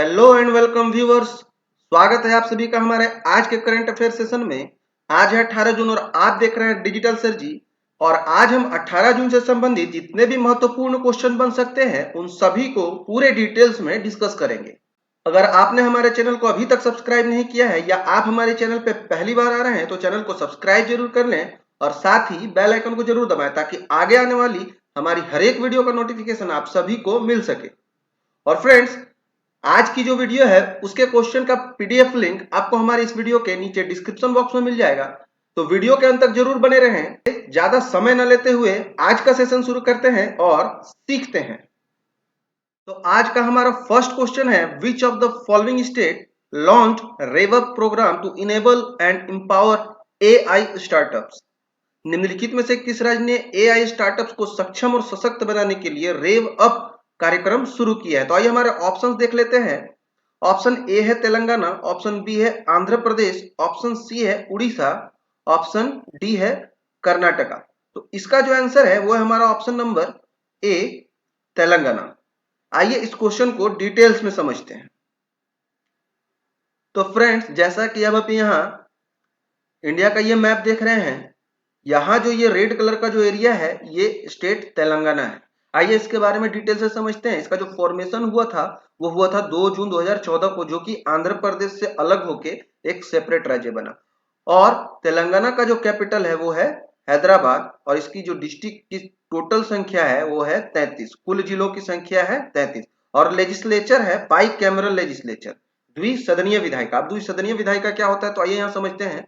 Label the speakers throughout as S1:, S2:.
S1: Hello and welcome viewers. स्वागत है आप सभी का हमारे आज के करंट अफेयर सेशन में। आज है 18 जून और आप देख रहे हैं डिजिटल सर जी। और आज हम 18 जून से संबंधित जितने भी महत्वपूर्ण क्वेश्चन बन सकते हैं उन सभी को पूरे डिटेल्स में डिस्कस करेंगे। अगर आपने हमारे चैनल को अभी तक सब्सक्राइब नहीं किया है या आप हमारे चैनल पर पहली बार आ रहे हैं तो चैनल को सब्सक्राइब जरूर कर लें और साथ ही बेल आइकन को जरूर दबाएं ताकि आगे आने वाली हमारी हर एक वीडियो का नोटिफिकेशन आप सभी को मिल सके। और फ्रेंड्स, आज की जो वीडियो है उसके क्वेश्चन का पीडीएफ लिंक आपको हमारे इस वीडियो के नीचे डिस्क्रिप्शन बॉक्स में मिल जाएगा, तो वीडियो के अंत तक जरूर बने रहें। ज्यादा समय न लेते हुए आज का सेशन शुरू करते हैं और सीखते हैं। तो आज का हमारा फर्स्ट क्वेश्चन है, which of the following state launch revup programme to enable and empower AI startups. निम्नलिखित में से किस राज्य ने एआई स्टार्टअप्स को सक्षम और सशक्त बनाने के लिए रेव अप कार्यक्रम शुरू किया है? तो आइए हमारे ऑप्शंस देख लेते हैं। ऑप्शन ए है तेलंगाना, ऑप्शन बी है आंध्र प्रदेश, ऑप्शन सी है उड़ीसा, ऑप्शन डी है कर्नाटका। तो इसका जो आंसर है वो है हमारा ऑप्शन नंबर ए, तेलंगाना। आइए इस क्वेश्चन को डिटेल्स में समझते हैं। तो फ्रेंड्स, जैसा कि अब आप यहाँ इंडिया का ये मैप देख रहे हैं, यहाँ जो ये रेड कलर का जो एरिया है ये स्टेट तेलंगाना है। आइए इसके बारे में डिटेल से समझते हैं। इसका जो फॉर्मेशन हुआ था वो हुआ था 2 जून 2014 को, जो कि आंध्र प्रदेश से अलग होके एक सेपरेट राज्य बना। और तेलंगाना का जो कैपिटल है वो है हैदराबाद और इसकी जो डिस्ट्रिक्ट की टोटल संख्या है वो है 33। कुल जिलों की संख्या है 33 और लेजिस्लेचर है बाई कैमरल लेजिस्लेचर, द्विसदनीय विधायिका। अब द्विसदनीय विधायिका क्या होता है तो आइए यहाँ समझते हैं।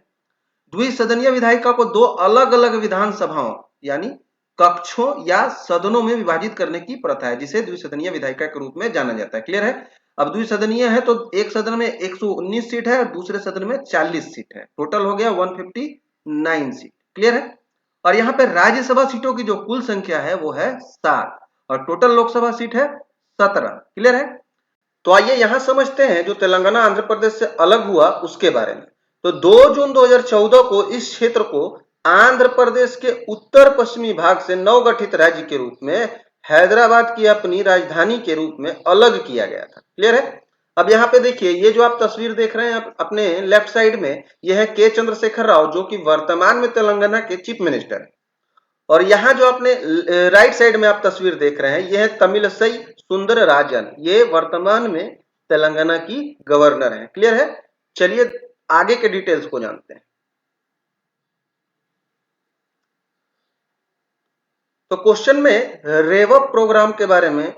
S1: द्विसदनीय विधायिका को दो अलग अलग विधानसभाओं यानी कक्षों या सदनों में विभाजित करने की प्रथा है, जिसे द्विसदनीय विधायिका के रूप में जाना जाता है। क्लियर है? अब द्विसदनीय है तो एक सदन में 119 सीट है और दूसरे सदन में 40 सीट है, टोटल हो गया 159 सीट। क्लियर है? और यहाँ पे राज्यसभा सीटों की जो कुल संख्या है वो है 7 और टोटल लोकसभा सीट है 17। क्लियर है? तो आइए यहां समझते हैं जो तेलंगाना आंध्र प्रदेश से अलग हुआ उसके बारे में। तो 2 जून 2014 को इस क्षेत्र को आंध्र प्रदेश के उत्तर पश्चिमी भाग से नवगठित राज्य के रूप में हैदराबाद की अपनी राजधानी के रूप में अलग किया गया था। क्लियर है? अब यहाँ पे देखिए, ये जो आप तस्वीर देख रहे हैं अपने लेफ्ट साइड में, यह है के चंद्रशेखर राव, जो कि वर्तमान में तेलंगाना के चीफ मिनिस्टर है। और यहाँ जो अपने राइट साइड में आप तस्वीर देख रहे हैं, यह है तमिलसई सुंदरराजन, ये वर्तमान में तेलंगाना की गवर्नर है। क्लियर है? चलिए आगे के डिटेल्स को जानते हैं। तो क्वेश्चन में रेवअप प्रोग्राम के बारे में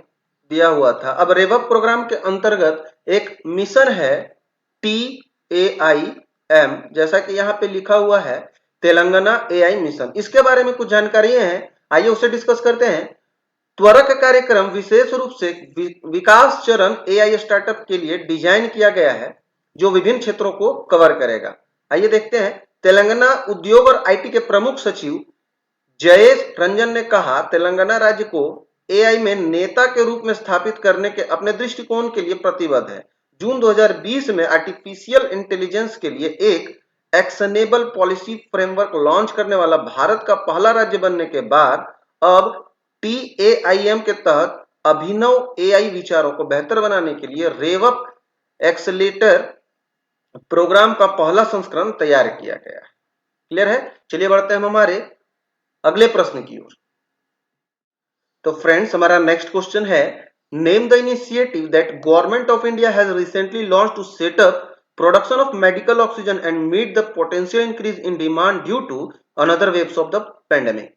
S1: दिया हुआ था। अब रेवअप प्रोग्राम के अंतर्गत एक मिशन है TAIM, जैसा कि यहाँ पे लिखा हुआ है तेलंगाना एआई मिशन। इसके बारे में कुछ जानकारियां हैं, आइए उसे डिस्कस करते हैं। त्वरक कार्यक्रम विशेष रूप से विकास चरण एआई स्टार्टअप के लिए डिजाइन किया गया है, जो विभिन्न क्षेत्रों को कवर करेगा। आइए देखते हैं। तेलंगाना उद्योग और आईटी के प्रमुख सचिव जयेश रंजन ने कहा, तेलंगाना राज्य को एआई में नेता के रूप में स्थापित करने के अपने दृष्टिकोण के लिए प्रतिबद्ध है। जून 2020 में आर्टिफिशियल इंटेलिजेंस के लिए एक एक्शनेबल पॉलिसी फ्रेमवर्क लॉन्च करने वाला भारत का पहला राज्य बनने के बाद अब TAIM के तहत अभिनव एआई विचारों को बेहतर बनाने के लिए रेवअप एक्सेलेटर प्रोग्राम का पहला संस्करण तैयार किया गया है। क्लियर है? चलिए बढ़ते हैं हम हमारे अगले प्रश्न की ओर। तो फ्रेंड्स, हमारा नेक्स्ट क्वेश्चन है, name the initiative that government of India has recently launch to set up production of medical oxygen and meet the potential increase in demand due to another waves of the pandemic.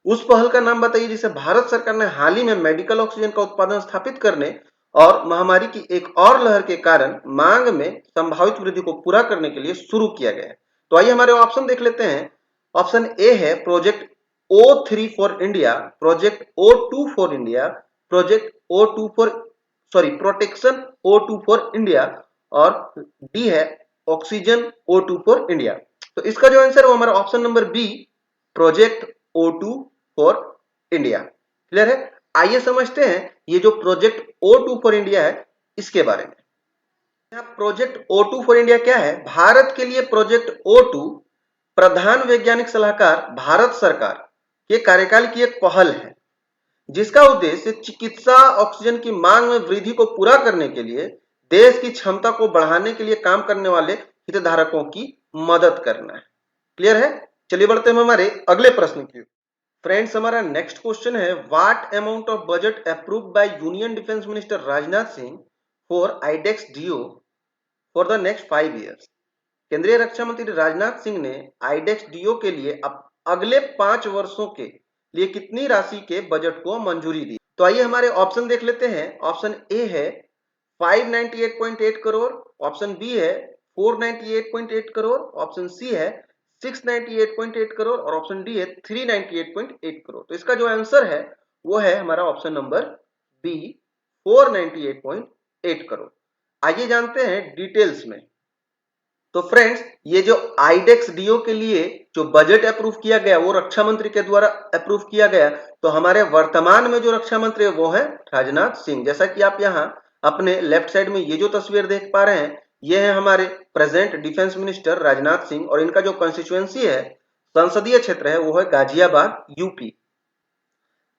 S1: उस पहल का नाम बताइए जिसे भारत सरकार ने हाल ही में मेडिकल ऑक्सीजन का उत्पादन स्थापित करने और महामारी की एक और लहर के कारण मांग में संभावित वृद्धि को पूरा करने के लिए शुरू किया गया है। तो आइए हमारे ऑप्शन देख लेते हैं। ऑप्शन ए है project O3 for India, project O2 for India, project O2 for protection O2 for India और डी है ऑक्सीजन O2 फॉर इंडिया। तो इसका जो आंसर है वो हमारा option number B, project O2 for India. Clear है? आइए समझते हैं ये जो प्रोजेक्ट O2 फॉर इंडिया है इसके बारे में। प्रोजेक्ट O2 फॉर इंडिया क्या है? भारत के लिए प्रोजेक्ट O2 प्रधान वैज्ञानिक सलाहकार भारत सरकार के कार्यकाल की एक पहल है, जिसका उद्देश्य चिकित्सा ऑक्सीजन की मांग में वृद्धि को पूरा करने के लिए देश की क्षमता को बढ़ाने के लिए काम करने वाले हितधारकों की मदद करना है। क्लियर है? चलिए बढ़ते हैं हमारे अगले प्रश्न की। फ्रेंड्स, हमारा नेक्स्ट क्वेश्चन है, what amount of budget approved by union defence minister Rajnath Singh for iDEX DIO for the next 5 years. केंद्रीय रक्षा मंत्री राजनाथ सिंह ने आईडेक्स डीओ के लिए अगले 5 वर्षों के लिए कितनी राशि के बजट को मंजूरी दी? तो आइए हमारे ऑप्शन देख लेते हैं। ऑप्शन ए है 598.8 करोड़, ऑप्शन बी है 498.8 करोड़, ऑप्शन सी है 698.8 करोड़ और ऑप्शन डी है 398.8 करोड़। तो इसका जो आंसर है वो है हमारा ऑप्शन नंबर बी 498.8 करोड़। आइए जानते हैं डिटेल्स में। तो फ्रेंड्स, ये जो आईडेक्स डीओ के लिए जो बजट अप्रूव किया गया वो रक्षा मंत्री के द्वारा अप्रूव किया गया। तो हमारे वर्तमान में जो रक्षा मंत्री है वो है राजनाथ सिंह। जैसा कि आप यहाँ अपने लेफ्ट साइड में ये जो तस्वीर देख पा रहे हैं, ये है हमारे present defence minister Rajnath Singh और इनका जो कंस्टिट्यूएंसी है, संसदीय क्षेत्र है, वो है गाजियाबाद, यूपी।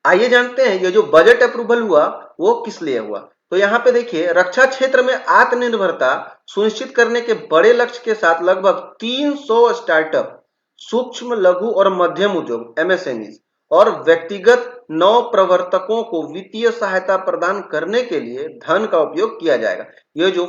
S1: आइए जानते हैं ये जो बजट अप्रूवल हुआ वो किस लिए हुआ। तो यहाँ पे देखिए, रक्षा क्षेत्र में आत्मनिर्भरता सुनिश्चित करने के बड़े लक्ष्य के साथ लगभग 300 स्टार्टअप, सूक्ष्म लघु और मध्यम उद्योग एमएसएमई और व्यक्तिगत नवप्रवर्तकों को वित्तीय सहायता प्रदान करने के लिए धन का उपयोग किया जाएगा। ये जो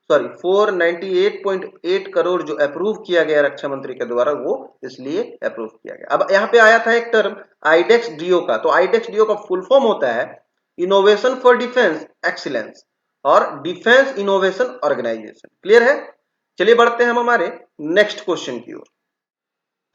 S1: 498.8 करोड़ जो अप्रूव किया गया रक्षा मंत्री के द्वारा, वो इसलिए अप्रूव किया गया। अब यहाँ पे आया था एक टर्म आईडेक्स डीओ का। तो आईडेक्स डीओ का फुल फॉर्म होता है इनोवेशन फॉर डिफेंस एक्सीलेंस और डिफेंस इनोवेशन ऑर्गेनाइजेशन। क्लियर है? चलिए बढ़ते हैं हम हमारे नेक्स्ट क्वेश्चन की ओर।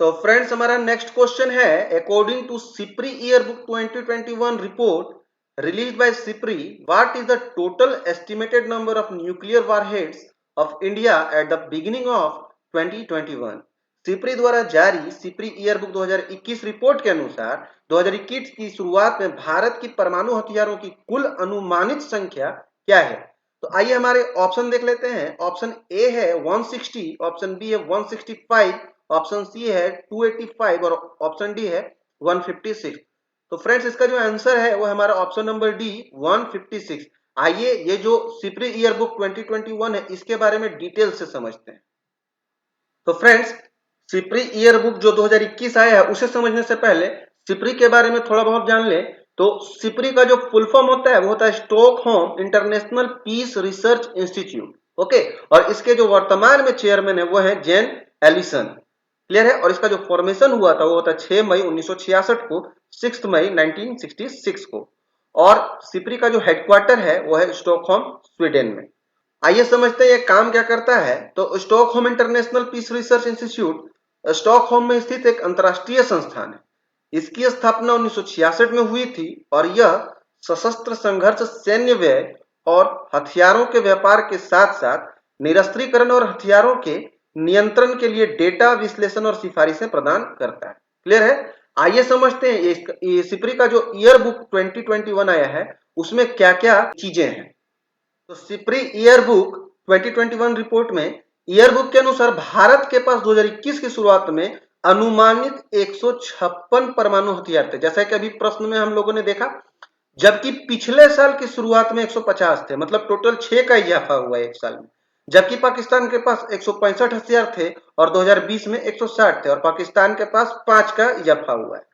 S1: तो फ्रेंड्स, हमारा नेक्स्ट क्वेश्चन है, according to SIPRI year book 2021 report released by SIPRI, what is the total estimated number of nuclear warheads of India at the beginning of 2021? SIPRI द्वारा जारी सिप्री ईयर बुक 2021 रिपोर्ट के अनुसार 2021 की शुरुआत में भारत की परमाणु हथियारों की कुल अनुमानित संख्या क्या है? तो आइए हमारे ऑप्शन देख लेते हैं। ऑप्शन ए है 160, ऑप्शन बी है 165, ऑप्शन सी है 285 और ऑप्शन डी है 156। तो फ्रेंड्स, इसका जो आंसर है वो हमारा ऑप्शन नंबर डी 156। आइए ये जो सिप्री ईयर बुक 2021 है इसके बारे में डिटेल से समझते हैं। तो फ्रेंड्स, सिप्री ईयर बुक जो 2021 आया है उसे समझने से पहले सिप्री के बारे में थोड़ा बहुत जान ले। तो सिप्री का जो फुल फॉर्म होता है वो होता है Stockholm International Peace Research Institute. Okay, और इसके जो वर्तमान में चेयरमैन है वो है जेन एलिसन। क्लियर है? और इसका जो फॉर्मेशन हुआ था वो होता है 6 मई 1966 को, 6 मई 1966 को। और सिप्री का जो हेडक्वार्टर है वो है स्टॉकहोम, स्वीडन में। आइए समझते हैं ये काम क्या करता है। तो Stockholm International Peace Research Institute Stockholm में स्थित एक अंतरराष्ट्रीय संस्थान है। इसकी स्थापना 1966 में हुई थी और यह सशस्त्र संघर्ष, सैन्य व्यय और हथियारों के व्यापार के साथ साथ निरस्त्रीकरण और हथियारों के नियंत्रण के लिए डेटा विश्लेषण और सिफारिशें प्रदान करता है। क्लियर है? आइए समझते हैं ये सिप्री का जो ईयर बुक 2021 आया है उसमें क्या क्या चीजें हैं। तो सिप्री ईयर बुक 2021 रिपोर्ट में ईयर बुक के अनुसार भारत के पास 2021 की शुरुआत में अनुमानित 156 परमाणु हथियार थे, जैसा कि अभी प्रश्न में हम लोगों ने देखा, जबकि पिछले साल की शुरुआत में 150 थे। मतलब टोटल 6 का इजाफा हुआ है एक साल में। जबकि पाकिस्तान के पास 165 हथियार थे और 2020 में 160 थे और पाकिस्तान के पास 5 का इजाफा हुआ है।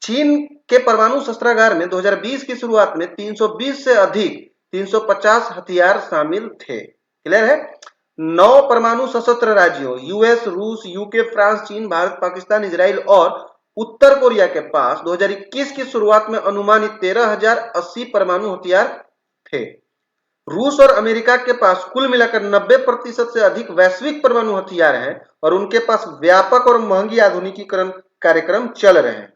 S1: चीन के परमाणु शस्त्रागार में 2020 की शुरुआत में 320 से अधिक 350 हथियार शामिल थे। क्लियर है? 9 परमाणु सशस्त्र राज्यों यूएस, रूस, यूके, फ्रांस, चीन, भारत, पाकिस्तान, इजराइल और उत्तर कोरिया के पास 2021 की शुरुआत में अनुमानित 13,080 परमाणु हथियार थे। रूस और अमेरिका के पास कुल मिलाकर 90% से अधिक वैश्विक परमाणु हथियार हैं और उनके पास व्यापक और महंगी आधुनिकीकरण कार्यक्रम चल रहे हैं।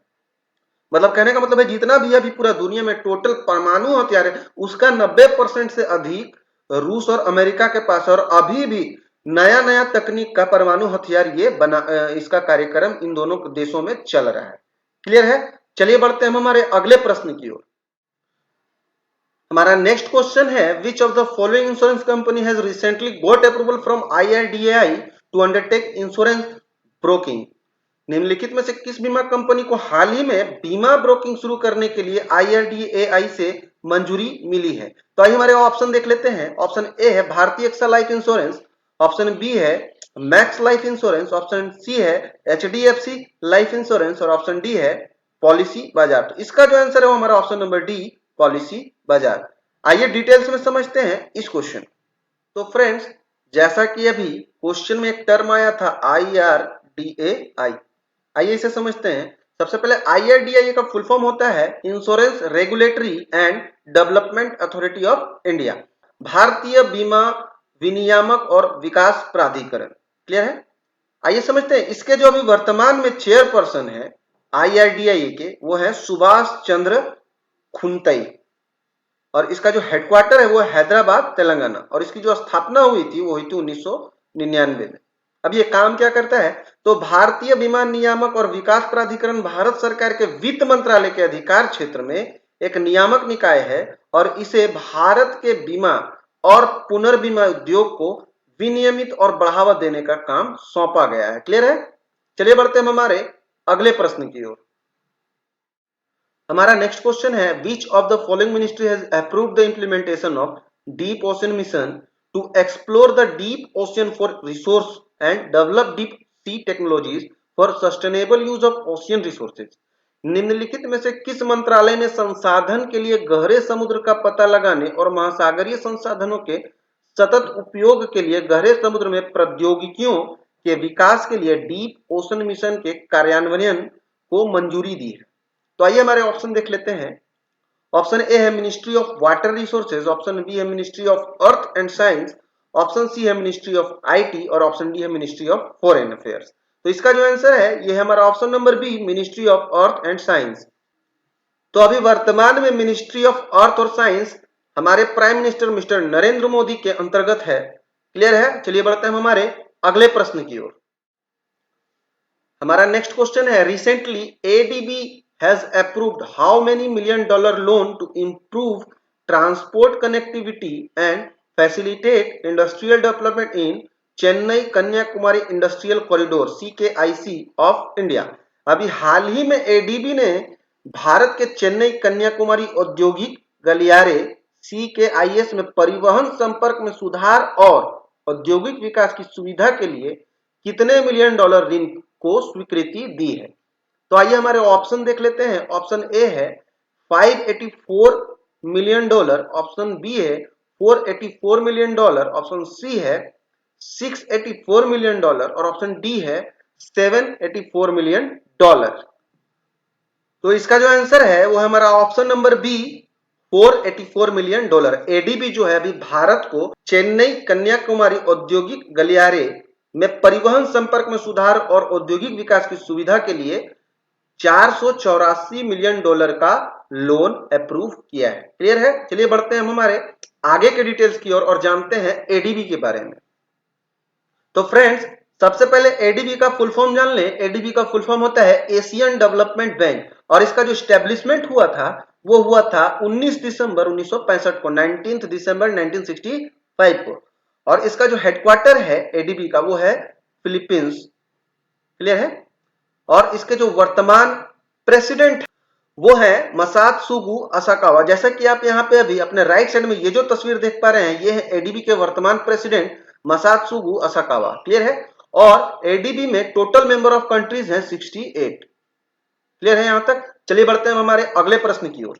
S1: मतलब कहने का मतलब है जितना भी अभी पूरा दुनिया में टोटल परमाणु हथियार है उसका 90% से अधिक रूस और अमेरिका के पास, और अभी भी नया नया तकनीक का परमाणु हथियार ये बना, इसका कार्यक्रम इन दोनों देशों में चल रहा है। क्लियर है? चलिए बढ़ते हैं हम हमारे अगले प्रश्न की ओर। हमारा नेक्स्ट क्वेश्चन है, which of the following insurance company has recently got approval from IRDAI to undertake insurance broking? निम्नलिखित में से किस बीमा कंपनी को हाल ही में बीमा ब्रोकिंग शुरू करने के लिए IRDAI से मंजूरी मिली है। तो आइए हमारे ऑप्शन देख लेते हैं। ऑप्शन ए है Bharatiya AXA life insurance, option B है Max life insurance, option C है एचडीएफसी लाइफ इंश्योरेंस और ऑप्शन डी है पॉलिसी बाजार। तो इसका जो आंसर है वो हमारा ऑप्शन नंबर डी पॉलिसी बाजार। आइए डिटेल्स में समझते हैं इस क्वेश्चन। तो फ्रेंड्स, जैसा कि अभी क्वेश्चन में एक टर्म आया था IRDAI, आइए इसे समझते हैं। सबसे पहले IRDAI का फुल फॉर्म होता है insurance regulatory and development authority of India, भारतीय बीमा विनियामक और विकास प्राधिकरण। क्लियर है? आइए समझते हैं। इसके जो अभी वर्तमान में चेयरपर्सन है IRDAI के, वो है सुभाष चंद्र खुंतई और इसका जो हेडक्वार्टर है वो हैदराबाद तेलंगाना और इसकी जो स्थापना हुई थी वो हुई थी 1999 में। अब ये काम क्या करता है? तो भारतीय बीमा नियामक और विकास प्राधिकरण भारत सरकार के वित्त मंत्रालय के अधिकार क्षेत्र में एक नियामक निकाय है और इसे भारत के बीमा और पुनर्बीमा उद्योग को विनियमित और बढ़ावा देने का काम सौंपा गया है। क्लियर है? चलिए बढ़ते हैं हमारे अगले प्रश्न की ओर। हमारा नेक्स्ट क्वेश्चन है which of the following ministry has approved the implementation of deep ocean mission to explore the deep ocean for resource and develop deep sea technologies for sustainable use of ocean resources. निम्नलिखित में से किस मंत्रालय ने संसाधन के लिए गहरे समुद्र का पता लगाने और महासागरीय संसाधनों के सतत उपयोग के लिए गहरे समुद्र में प्रौद्योगिकियों के विकास के लिए डीप ओशन मिशन के कार्यान्वयन को मंजूरी दी है? तो आइए हमारे ऑप्शन देख लेते हैं। ऑप्शन ए है ministry of water resources, option B है ministry of earth and science, option C है मिनिस्ट्री ऑफ आईटी और ऑप्शन डी है मिनिस्ट्री ऑफ फॉरेन अफेयर्स। तो इसका जो आंसर है ये है हमारा option number B ministry of earth and science. तो अभी वर्तमान में मिनिस्ट्री ऑफ अर्थ और साइंस हमारे prime minister mister Narendra Modi के अंतर्गत है। क्लियर है? चलिए बढ़ते हैं हमारे अगले प्रश्न की ओर। हमारा नेक्स्ट क्वेश्चन है recently ADB has approved how many $1 million loan to improve transport connectivity and facilitate industrial development in Chennai Kanyakumari Industrial Corridor CKIC of India। अभी हाल ही में एडीबी ने भारत के चेन्नई कन्याकुमारी औद्योगिक गलियारे CKIS में परिवहन संपर्क में सुधार और औद्योगिक विकास की सुविधा के लिए कितने $1 मिलियन ऋण को स्वीकृति दी है? तो आइए हमारे ऑप्शन देख लेते हैं। ऑप्शन ए है $584 मिलियन, ऑप्शन बी है $484 मिलियन, ऑप्शन सी है $684 मिलियन और ऑप्शन डी है $784 मिलियन। तो इसका जो आंसर है वो है हमारा option number B $484 million. ADB जो है अभी भारत को चेन्नई कन्याकुमारी औद्योगिक गलियारे में परिवहन संपर्क में सुधार और औद्योगिक विकास की सुविधा के लिए $484 मिलियन का लोन अप्रूव किया है। क्लियर है? चलिए बढ़ते हैं हम हमारे आगे के डिटेल्स की ओर और जानते हैं एडीबी के बारे में। तो फ्रेंड्स, सबसे पहले एडीबी का फुल फॉर्म जान लें। एडीबी का फुल फॉर्म होता है एशियन डेवलपमेंट बैंक और इसका जो स्टैब्लिशमेंट हुआ था वो हुआ था 19 दिसंबर 1965 को, 19 दिसंबर 1965 को। और इसका जो हेडक्वार्टर है एडीबी का वो है फिलीपींस। क्लियर है? और इसके जो वर्तमान प्रेसिडेंट वो है मसात्सुगु असाकावा। जैसा कि आप यहाँ पे अभी अपने राइट साइड में ये जो तस्वीर देख पा रहे हैं ये है एडीबी के वर्तमान प्रेसिडेंट मसात्सुगु असाकावा। क्लियर है? और एडीबी में टोटल मेंबर ऑफ कंट्रीज हैं 68। क्लियर है यहाँ तक? चलिए बढ़ते हैं हमारे अगले प्रश्न की ओर।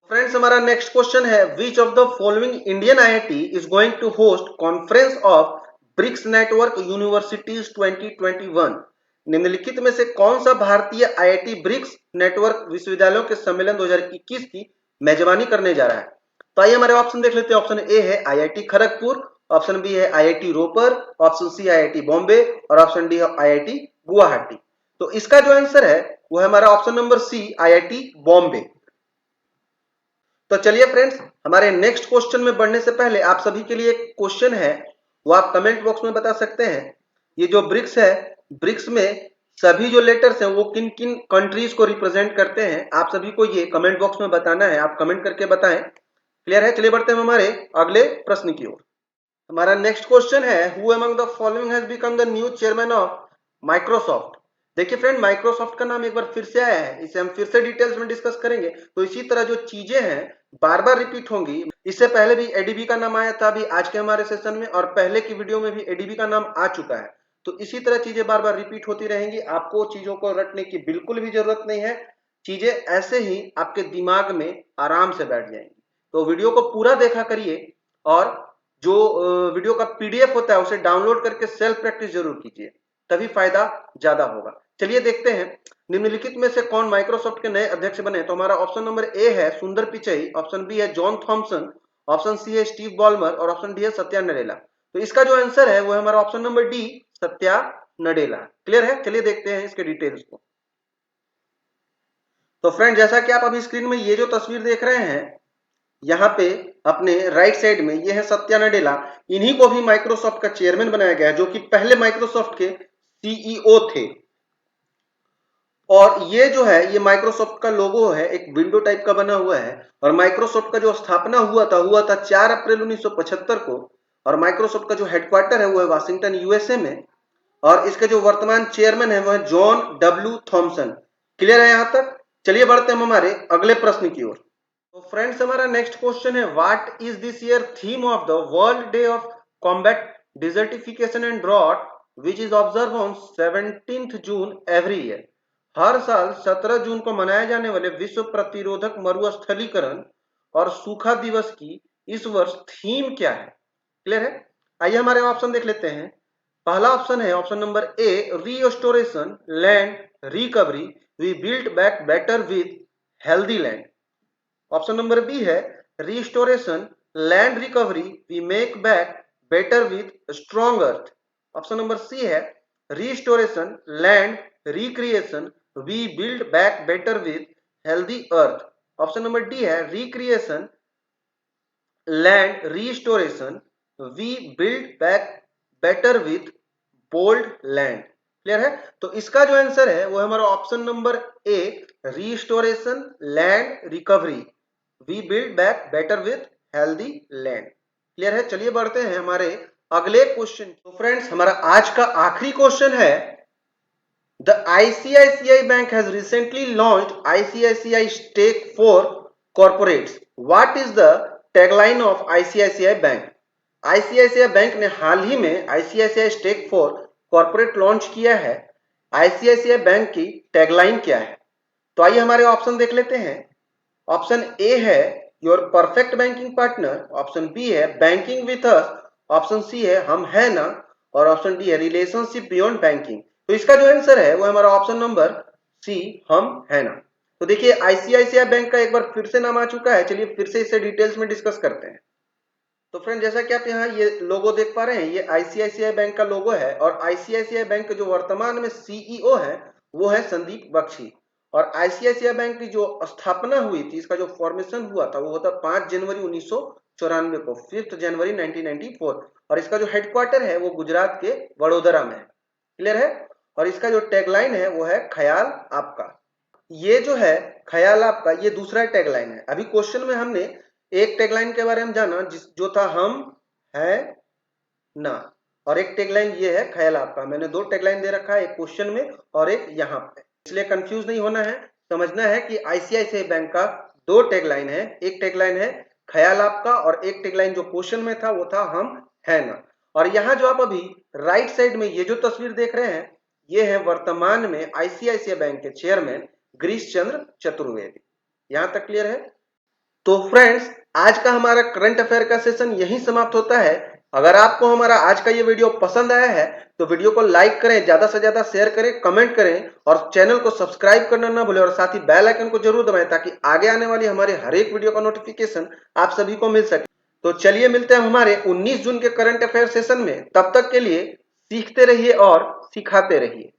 S1: फ्रेंड्स, हमारा नेक्स्ट क्वेश्चन है which of the following Indian IIT is going to host conference of BRICS network universities 2021। निम्नलिखित में से कौन सा भारतीय आईआईटी ब्रिक्स नेटवर्क विश्वविद्यालयों के सम्मेलन 2021 की मेजबानी करने जा रहा है? तो आइए हमारे ऑप्शन देख लेते हैं। ऑप्शन ए है आईआईटी खड़गपुर, ऑप्शन बी है IIT Ropar, option C IIT Bombay और ऑप्शन डी आईआईटी गुवाहाटी। तो इसका जो आंसर है वो है हमारा option number C IIT Bombay. तो चलिए फ्रेंड्स, हमारे नेक्स्ट क्वेश्चन में बढ़ने से पहले आप सभी के लिए एक क्वेश्चन है वो आप कमेंट बॉक्स में बता सकते हैं। ये जो ब्रिक्स है, ब्रिक्स में सभी जो लेटर्स हैं वो किन किन कंट्रीज को रिप्रेजेंट करते हैं, आप सभी को ये कमेंट बॉक्स में बताना है। आप कमेंट करके बताएं। क्लियर है? चलिए बढ़ते हैं हमारे अगले प्रश्न की ओर। हमारा नेक्स्ट क्वेश्चन है who among the following has become the new chairman of Microsoft. देखिए फ्रेंड, माइक्रोसॉफ्ट का नाम एक बार फिर से आया है, इसे हम फिर से डिटेल्स में डिस्कस करेंगे। तो इसी तरह जो चीजें हैं बार बार रिपीट होंगी। इससे पहले भी एडीबी का नाम आया था अभी आज के हमारे सेशन में, और पहले की वीडियो में भी एडीबी का नाम आ चुका है। तो इसी तरह चीजें बार बार रिपीट होती रहेंगी, आपको चीजों को रटने की बिल्कुल भी जरूरत नहीं है। चीजें ऐसे ही आपके दिमाग में आराम से बैठ जाएंगी। तो वीडियो को पूरा देखा करिए, और जो वीडियो का पीडीएफ होता है उसे डाउनलोड करके सेल्फ प्रैक्टिस जरूर कीजिए, तभी फायदा ज्यादा होगा। चलिए देखते हैं निम्नलिखित में से कौन माइक्रोसॉफ्ट के नए अध्यक्ष बने। तो हमारा ऑप्शन नंबर ए है सुंदर पिचई, ऑप्शन बी है जॉन थॉमसन, ऑप्शन सी है स्टीव बॉलमर, और ऑप्शन डी है सत्या नडेला। तो इसका जो आंसर है वो है हमारा option number D, Satya Nadella. Clear है? चलिए देखते हैं इसके डिटेल्स को। तो फ्रेंड, जैसा कि आप अभी स्क्रीन में ये जो तस्वीर देख रहे हैं यहाँ पे अपने राइट साइड में, ये है सत्या नडेला। इन्हीं को भी माइक्रोसॉफ्ट का चेयरमैन बनाया गया है, जो कि पहले माइक्रोसॉफ्ट के सीईओ थे। और ये जो है ये माइक्रोसॉफ्ट का लोगो है, एक विंडो टाइप का बना हुआ है। और माइक्रोसॉफ्ट का जो स्थापना हुआ था 4 अप्रैल 1975 को। और माइक्रोसॉफ्ट का जो हेडक्वार्टर है वो है वाशिंगटन यूएसए में। और इसके जो वर्तमान चेयरमैन है वो है जॉन डब्ल्यू थॉमसन। क्लियर है यहाँ तक? चलिए बढ़ते हैं हमारे अगले प्रश्न की ओर। तो फ्रेंड्स, हमारा नेक्स्ट क्वेश्चन है, what is this year theme of the world day of combat desertification and drought which is observe on 17 June every year. हर साल 17 जून को मनाए जाने वाले विश्व प्रतिरोधक मरुस्थलीकरण और सूखा दिवस की इस वर्ष थीम क्या है? क्लियर है? आइए हमारे ऑप्शन देख लेते हैं। पहला ऑप्शन है option number A, restoration land recovery we build back better with healthy land. Option number B है restoration land recovery we make back better with strong earth. Option number C है restoration land recreation we build back better with healthy earth. Option number D है recreation land restoration we build back better with bold land. Clear है? तो इसका जो answer है वो है हमारा option number A, restoration land recovery we build back better with healthy land. Clear है? चलिए बढ़ते हैं हमारे अगले क्वेश्चन। तो फ्रेंड्स, हमारा आज का आखिरी क्वेश्चन है, the ICICI bank has recently launched ICICI stack for corporates. What is the tagline of ICICI bank? ICICI bank ने हाल ही में ICICI stack for corporate launch किया है। ICICI बैंक की टैगलाइन क्या है? तो आइए हमारे ऑप्शन देख लेते हैं। ऑप्शन ए है your perfect banking partner, option B है banking with us, option C है हम है ना, और ऑप्शन डी है रिलेशनशिप बियॉन्ड बैंकिंग। तो इसका जो आंसर है वो हमारा ऑप्शन नंबर सी, हम है ना। तो देखिए आईसीआईसीआई बैंक का एक बार फिर से नाम आ चुका है। चलिए फिर से इसे डिटेल्स में डिस्कस करते हैं। तो फ्रेंड, जैसा कि आप यहाँ ये लोगो देख पा रहे हैं, ये आईसीआईसीआई बैंक का लोगो है। और आईसीआईसीआई बैंक के जो वर्तमान में सीईओ है वो है संदीप बख्शी। और आईसीआईसीआई बैंक की जो स्थापना हुई थी, इसका जो फॉर्मेशन हुआ था वो होता 5 जनवरी 1994 को, 5 जनवरी 1994। और इसका जो हेडक्वार्टर है वो गुजरात के वडोदरा में है। क्लियर है? और इसका जो टैगलाइन है वो है ख्याल आपका। ये जो है ख्याल आपका, ये दूसरा टैगलाइन है। अभी क्वेश्चन में हमने एक टैगलाइन के बारे में जाना जो था हम है ना, और एक टैगलाइन ये है ख्याल आपका। मैंने दो टैगलाइन दे रखा है, एक क्वेश्चन में और एक यहाँ पे, इसलिए कंफ्यूज नहीं होना है। समझना है कि आईसीआईसीआई बैंक का दो टैगलाइन है, एक टैगलाइन है ख्याल आपका और एक टैगलाइन जो क्वेश्चन में था वो था हम है ना। और यहाँ जो आप अभी राइट साइड में ये जो तस्वीर देख रहे हैं, ये है वर्तमान में आईसीआईसीआई बैंक के चेयरमैन गिरीश चंद्र चतुर्वेदी। यहां तक क्लियर है? तो फ्रेंड्स, आज का हमारा करंट अफेयर का सेशन यहीं समाप्त होता है। अगर आपको हमारा आज का ये वीडियो पसंद आया है तो वीडियो को लाइक करें, ज्यादा से ज्यादा शेयर करें, कमेंट करें और चैनल को सब्सक्राइब करना ना भूलें। और साथ ही बेल आइकन को जरूर दबाएं ताकि आगे आने वाली हमारे हर एक वीडियो का नोटिफिकेशन आप सभी को मिल सके। तो चलिए मिलते हैं हमारे 19 जून के करंट अफेयर सेशन में। तब तक के लिए सीखते रहिए और सिखाते रहिए।